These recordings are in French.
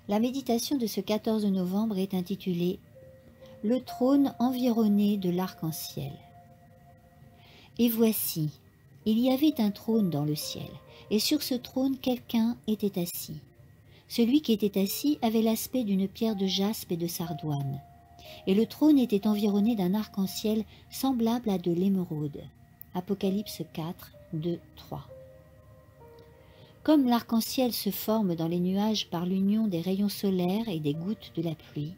La méditation de ce 14 novembre est intitulée « Le trône environné de l'arc-en-ciel ». Et voici, il y avait un trône dans le ciel, et sur ce trône quelqu'un était assis. Celui qui était assis avait l'aspect d'une pierre de jaspe et de sardoine, et le trône était environné d'un arc-en-ciel semblable à de l'émeraude. Apocalypse 4, 2, 3. Comme l'arc-en-ciel se forme dans les nuages par l'union des rayons solaires et des gouttes de la pluie,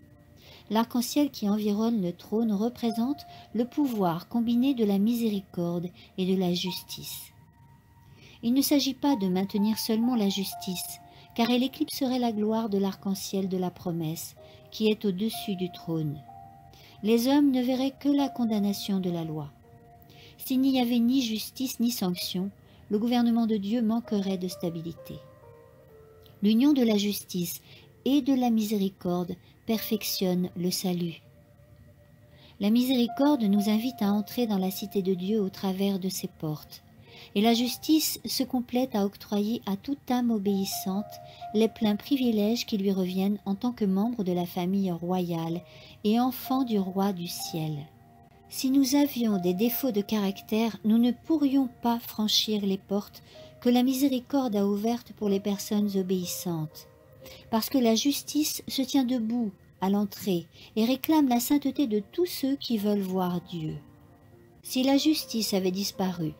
l'arc-en-ciel qui environne le trône représente le pouvoir combiné de la miséricorde et de la justice. Il ne s'agit pas de maintenir seulement la justice, car elle éclipserait la gloire de l'arc-en-ciel de la promesse, qui est au-dessus du trône. Les hommes ne verraient que la condamnation de la loi. S'il n'y avait ni justice ni sanction, le gouvernement de Dieu manquerait de stabilité. L'union de la justice et de la miséricorde perfectionne le salut. La miséricorde nous invite à entrer dans la cité de Dieu au travers de ses portes, et la justice se complète à octroyer à toute âme obéissante les pleins privilèges qui lui reviennent en tant que membre de la famille royale et enfant du roi du ciel. Si nous avions des défauts de caractère, nous ne pourrions pas franchir les portes que la miséricorde a ouvertes pour les personnes obéissantes, parce que la justice se tient debout à l'entrée et réclame la sainteté de tous ceux qui veulent voir Dieu. Si la justice avait disparu,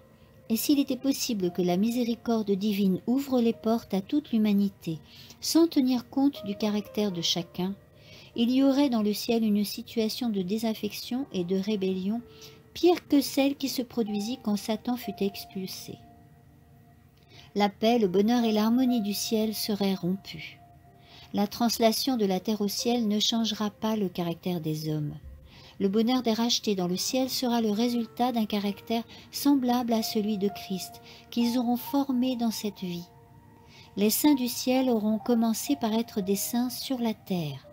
et s'il était possible que la miséricorde divine ouvre les portes à toute l'humanité, sans tenir compte du caractère de chacun, il y aurait dans le ciel une situation de désaffection et de rébellion pire que celle qui se produisit quand Satan fut expulsé. La paix, le bonheur et l'harmonie du ciel seraient rompus. La translation de la terre au ciel ne changera pas le caractère des hommes. Le bonheur des rachetés dans le ciel sera le résultat d'un caractère semblable à celui de Christ, qu'ils auront formé dans cette vie. Les saints du ciel auront commencé par être des saints sur la terre.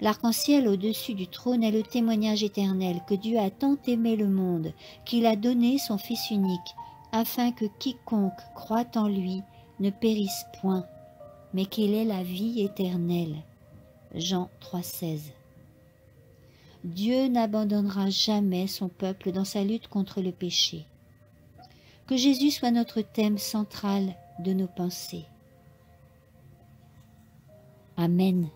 L'arc-en-ciel au-dessus du trône est le témoignage éternel que Dieu a tant aimé le monde, qu'il a donné son Fils unique, afin que quiconque croit en lui ne périsse point, mais qu'il ait la vie éternelle. Jean 3,16. Dieu n'abandonnera jamais son peuple dans sa lutte contre le péché. Que Jésus soit notre thème central de nos pensées. Amen.